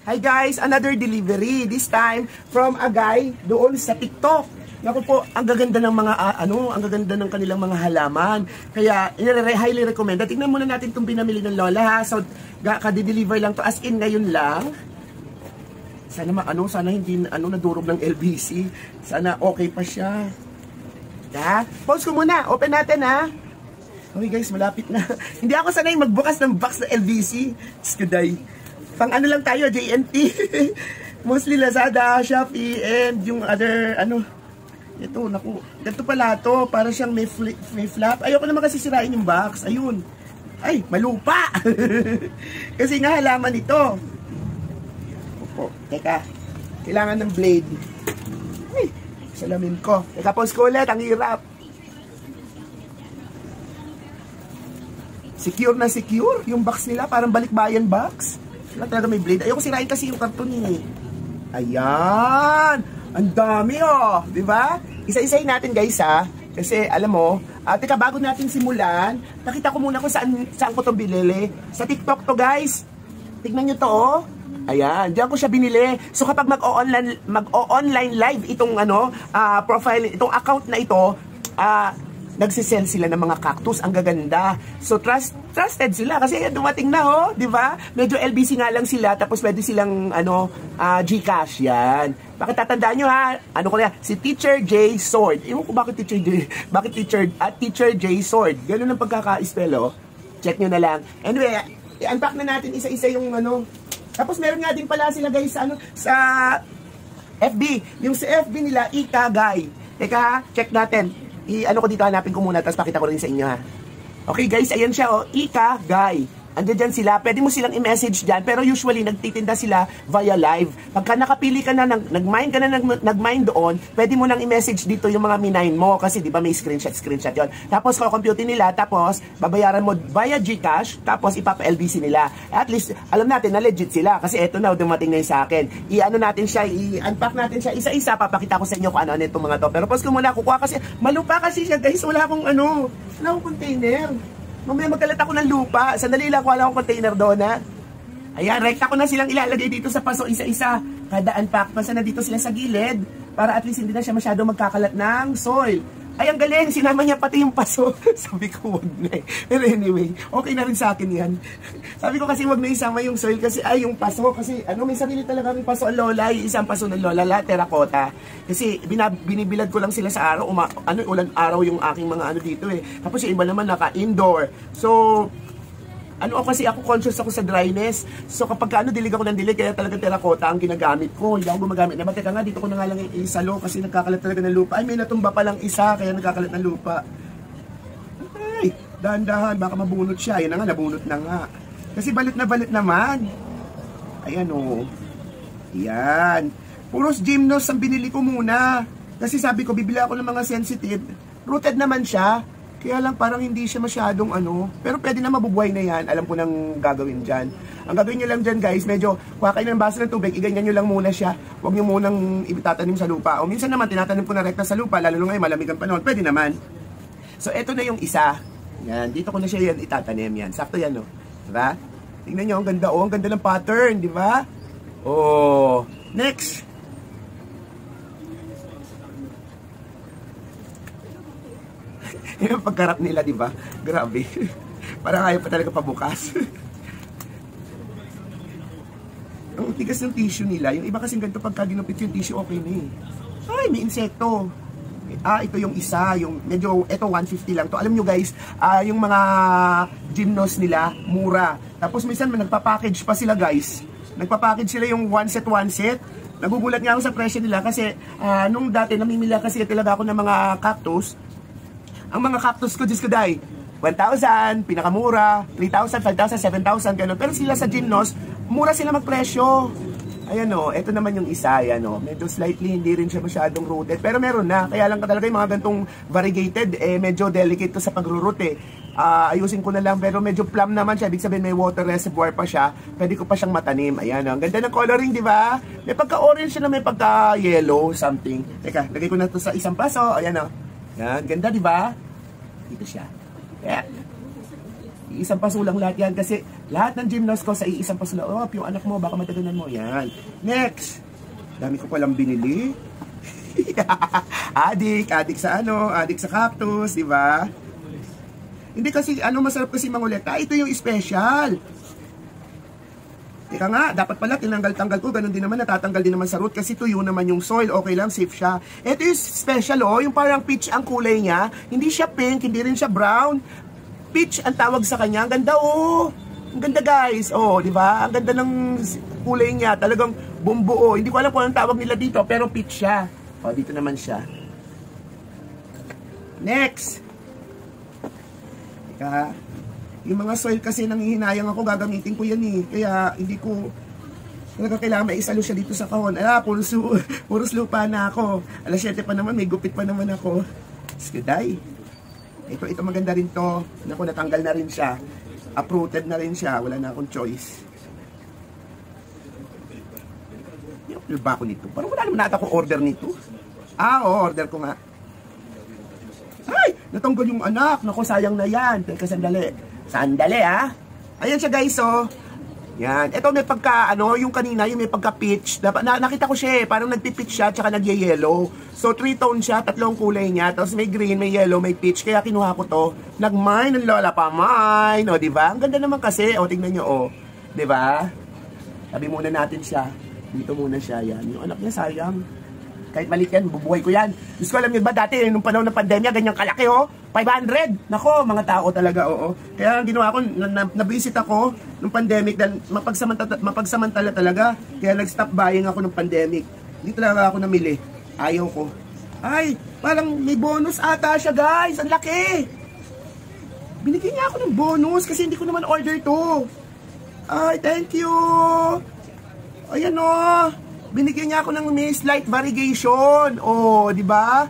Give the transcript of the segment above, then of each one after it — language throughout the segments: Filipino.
Hi guys, another delivery. This time from a guy doon sa TikTok. Naku po, ang gaganda ng mga ang gaganda ng kanilang mga halaman. Kaya highly recommend. Tingnan muna natin itong pinamili ng Lola ha. So, ka-deliver lang to as in ngayon lang. Sana hindi nadurog ng LBC. Sana okay pa siya. Ha? Pause ko muna. Open natin ha. Okay guys, malapit na. Hindi ako sanay magbukas ng box ng LBC. Skuday. Pang ano lang tayo, JNT. Mostly Lazada, Shopee, and yung other, ito, naku. Ganito pala to, para siyang may flap. Ayoko naman kasi sirain yung box. Ayun. Ay, malupa. Kasi nga halaman ito. Opo, teka. Kailangan ng blade. Ay, salamin ko. Teka, pause ko ulit, ang hirap. Secure na secure. Yung box nila, parang balikbayan box. Wala talaga may blade. Ayoko sirain kasi yung karton eh. Ayan. Ang dami oh. Diba? Isa-isahin natin guys ha. Kasi alam mo, teka bago natin simulan, nakita ko muna kung saan ko ito binili. Sa TikTok to guys. Tignan nyo to oh. Ayan. Diyan ko siya binili. So kapag mag-o-online live itong profile, itong account na ito, nagsisell sila ng mga cactus, ang gaganda. So trusted sila kasi dumating na ho, 'di ba? Medyo LBC nga lang sila tapos pwede silang GCash 'yan. Bakit tatandaan niyo ha? Si Teacher J Sword. Ewan ko bakit Teacher J, Teacher J Sword. Ganun ang pagkaka-spell oh. Check niyo na lang. Anyway, i-unpack na natin isa-isa yung Tapos meron nga din pala sila guys sa FB. Yung sa FB nila Ika Guy. Teka, check natin. Ko dito, hanapin ko muna, tapos pakita ko rin sa inyo ha. Okay guys, ayan siya oh, Ika Guy. Andiyan dyan sila, pwede mo silang i-message dyan, pero usually nagtitinda sila via live. Pagka nakapili ka na, nag-mine doon, pwede mo nang i-message dito yung mga minine mo, kasi di ba may screenshot yon. Tapos compute nila, tapos babayaran mo via GCash, tapos ipapa-LBC nila. At least, alam natin na legit sila, kasi eto na, dumating na yung sa akin. Natin siya, i-unpack natin siya, isa-isa, papakita ko sa inyo kung ano itong mga to. Pero pause ko muna, kukuha kasi, malupa kasi siya guys, wala akong container. Mamaya magkalat ako ng lupa. Sandali lang, wala akong container doon ha. Ayan, rekta ko na silang ilalagay dito sa paso isa-isa. Kada unpack, basta na dito sila sa gilid. Para at least hindi na siya masyado magkakalat ng soil. Ay, ang galing, sinama niya pati yung paso. Sabi ko, wag na eh. Pero anyway, okay na rin sa akin yan. Sabi ko kasi wag na isama yung soil kasi, yung paso. Kasi may sarili talaga yung paso ang Lola. Yung isang paso ng Lola, lahat terracotta. Kasi binibilad ko lang sila sa araw. Ulan araw yung aking mga dito eh. Tapos yung iba naman naka-indoor. So, kasi ako conscious ako sa dryness. So kapag dilig ako ng dilig, kaya talaga terracotta ang ginagamit ko. Hindi ako gumagamit na teka nga, dito ko na nga lang isalo kasi nagkakalat talaga ng lupa. Ay, may natumba pa lang isa, kaya nagkakalat ng lupa. Ay, dahan-dahan, baka mabunot siya. Yan na nga, nabunot na nga. Kasi balit na balit naman. Ayan o. Ayan. Puros gymnos ang binili ko muna. Kasi sabi ko, bibili ako ng mga sensitive. Rooted naman siya. Kaya lang parang hindi siya masyadong pero pwede na mabubuhay na yan. Alam ko nang gagawin dyan. Ang gagawin nyo lang dyan guys, medyo kuha kayo ng baso ng tubig, iganyan nyo lang muna siya. Huwag nyo munang itatanim sa lupa. O minsan naman tinatanim ko na rekta sa lupa, lalo ngayon malamig ang panahon, pwede naman. So eto na yung isa. Yan, dito ko na siya yan itatanim yan. Sakto yan no. Diba? Tingnan nyo, ang ganda ang ganda ng pattern, di ba? Oh, next. Yung pagkarap nila, di ba? Grabe. Parang ayaw pa talaga pabukas. Ang tigas ng tissue nila. Yung iba kasing ganito pagka ginupit yung tissue, okay na eh. Ay, may insekto. Ito yung isa. Yung medyo, ito 150 lang to. Alam nyo guys, yung mga gymnos nila, mura. Tapos minsan nagpa-package pa sila guys. Nagpa-package sila yung one set. Nagugulat nga ako sa presyo nila kasi nung dati namimila kasi talaga ako ng mga cactus. Ang mga cactus ko, Diyos ko dahi, 1,000, pinakamura, 3,000, 5,000, 7,000, gano'n. Pero sila sa gymnos, mura sila magpresyo. Ayan o, ito naman yung isa, ayan o. Medyo slightly, hindi rin siya masyadong rooted. Pero meron na, kaya lang talaga yung mga gantong variegated, medyo delicate to sa pag-root eh. Ayusin ko na lang, pero medyo plum naman siya. Ibig sabihin may water reservoir pa siya. Pwede ko pa siyang matanim. Ayan o, ang ganda ng coloring, di ba? May pagka-orange na may pagka-yellow, something. Teka, lagay ko na to sa isang paso. Ayan o. Yan, ganda di ba? Dito siya. Kaya, isang paso lang lahat yan kasi Lahat ng gymnast ko sa iisang pasuloob. Yung anak mo, baka mataganan mo. Yan. Next. Dami ko palang binili. Adik sa ano, adik sa cactus, di ba? Hindi kasi, masarap kasi mangulekta. Ito yung special. Teka nga, dapat pala tinanggal-tanggal ko, ganun din naman, natatanggal din naman sa root kasi tuyo naman yung soil, okay lang, safe siya. Ito yung special yung parang peach ang kulay niya, hindi siya pink, hindi rin siya brown. Peach ang tawag sa kanya, ang ganda ang ganda guys, di ba? Ang ganda ng kulay niya, talagang bumbuo. Hindi ko alam kung anong tawag nila dito, pero peach siya. Dito naman siya. Next. Teka, yung mga soil kasi nanghihinayang ako, gagamitin ko yan Kaya hindi ko talaga kailangan maisalo siya dito sa kahon. Puros lupa na ako. Alas 7 pa naman, may gupit pa naman ako. Skuday. Ito maganda rin to. Naku, natanggal na rin siya. Uprooted na rin siya. Wala na akong choice. Yung ba ako nito? Parang wala naman nata akong order nito. Order ko nga. Ay! Natanggal yung anak. Naku, sayang na yan. Teka, Sandali Ayan siya guys Yan. Ito may pagka yung kanina yung may pagka peach. Nakita ko siya parang nagpi-peach siya tsaka nagye-yellow. So 3-tone siya, 3 kulay niya. Tapos may green, may yellow, may peach. Kaya kinuha ko to. Nag-mine ng lola pa mine. Di ba? Ang ganda naman kasi. Tingnan nyo Di ba? Sabi muna natin siya. Dito muna siya yan. Yung anak niya sayang. Kahit maliit yan, bubuhay ko yan. Diyos ko, alam niyo ba dati, nung panahon ng pandemya, ganyang kalaki 500! Nako, mga tao talaga, Kaya ang ginawa ko, nabisit ako nung pandemic, dahil mapagsamantala talaga. Kaya nag-stop buying ako nung pandemic. Hindi talaga ako namili. Ayaw ko. Ay, parang may bonus ata siya guys. Ang laki! Binigyan niya ako ng bonus kasi hindi ko naman order to. Ay, thank you! Ayan binigyan niya ako ng may slight variegation. Di ba?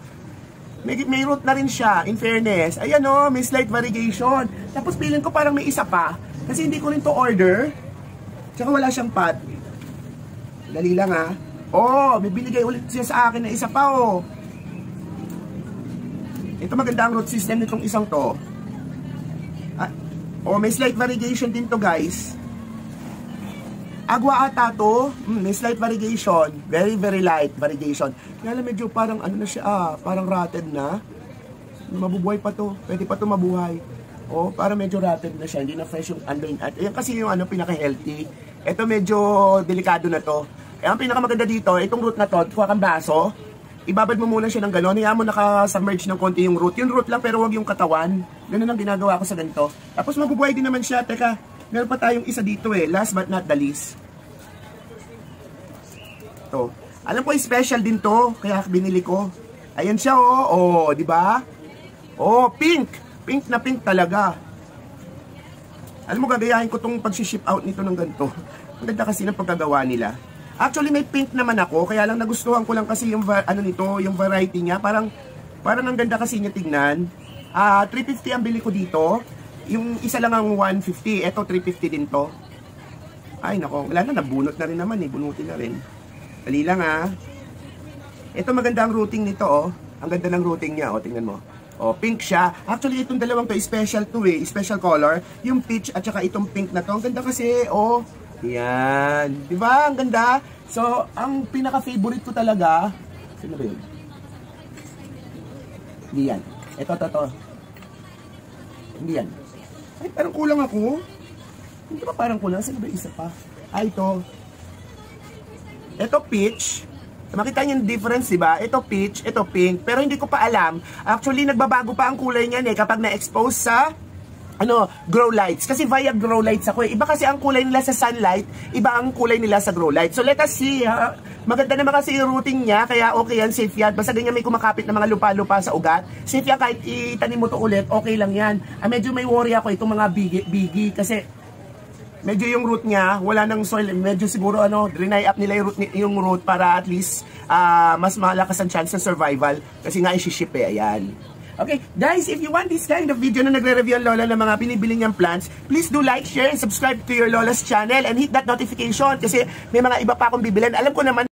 May root na rin siya, in fairness. Ayan may slight variegation. Tapos feeling ko parang may isa pa. Kasi hindi ko rin to order. Tsaka wala siyang pot. Dali lang may binigay ulit siya sa akin na isa pa Ito maganda ang root system nitong isang to. May slight variegation din to guys. Agwa ata to, may slight variegation, very light variegation. Kaya lang medyo parang na siya, parang rotted na. Mabubuhay pa to, pwede pa to mabuhay. Parang medyo rotted na siya, hindi na fresh yung undrained. At yan kasi yung pinaka-healthy. Ito medyo delikado na to. Ang pinakamaganda dito, itong root na to, kuha kang baso, ibabad mo muna siya ng gano'n, hiya mo naka-submerge ng konti yung root. Yung root lang pero wag yung katawan. Ganun ang ginagawa ko sa ganito. Tapos mabubuhay din naman siya, teka. Meron pa tayong isa dito last but not the least. To. Alam ko special din to, kaya binili ko. Ayan siya di ba? Pink. Pink na pink talaga. Alam mo, gagayahin ko tong pag-ship out nito ng ganito. Ang ganda kasi ng pagkagawa nila. Actually may pink naman ako, kaya lang nagustuhan ko lang kasi yung yung variety niya, parang ang ganda kasi niya tignan. 350 ang bili ko dito. Yung isa lang ang 150, eto 350 din to. Ay nako, wala na, nabunot na rin naman bunutin na rin. Dali lang Ito maganda ang routing nito Ang ganda ng routing niya tingnan mo. Pink siya. Actually itong dalawang to special to special color. Yung peach at saka itong pink na to. Ang ganda kasi yan. Di ba? Ang ganda. So, ang pinaka-favorite ko talaga, sino ba yun? Hindi yan. Ito. Hindi yan. Ay, parang kulang ako. Hindi ba parang kulang? Saan ba isa pa? Ito. Ito peach. Makita niyo yung difference, diba? Ito peach, ito pink. Pero hindi ko pa alam. Actually, nagbabago pa ang kulay niyan kapag na-expose sa grow lights. Kasi via grow lights ako Iba kasi ang kulay nila sa sunlight, iba ang kulay nila sa grow light. So let us see Maganda naman kasi yung routing niya, kaya okay yan, safe yan. Basta ganyan may kumakapit na mga lupa-lupa sa ugat. Safe yan kahit itanim mo to ulit, okay lang yan. Medyo may worry ako itong mga bigi kasi medyo yung root niya, wala nang soil. Medyo siguro dry up nila yung root para at least mas malakas ang chance ng survival. Kasi nga isi-ship ayan. Okay, guys, if you want this kind of video na nagre-review ang Lola ng mga binibili niyang plants, please do like, share, and subscribe to your Lola's channel and hit that notification kasi may mga iba pa akong bibilin. Alam ko naman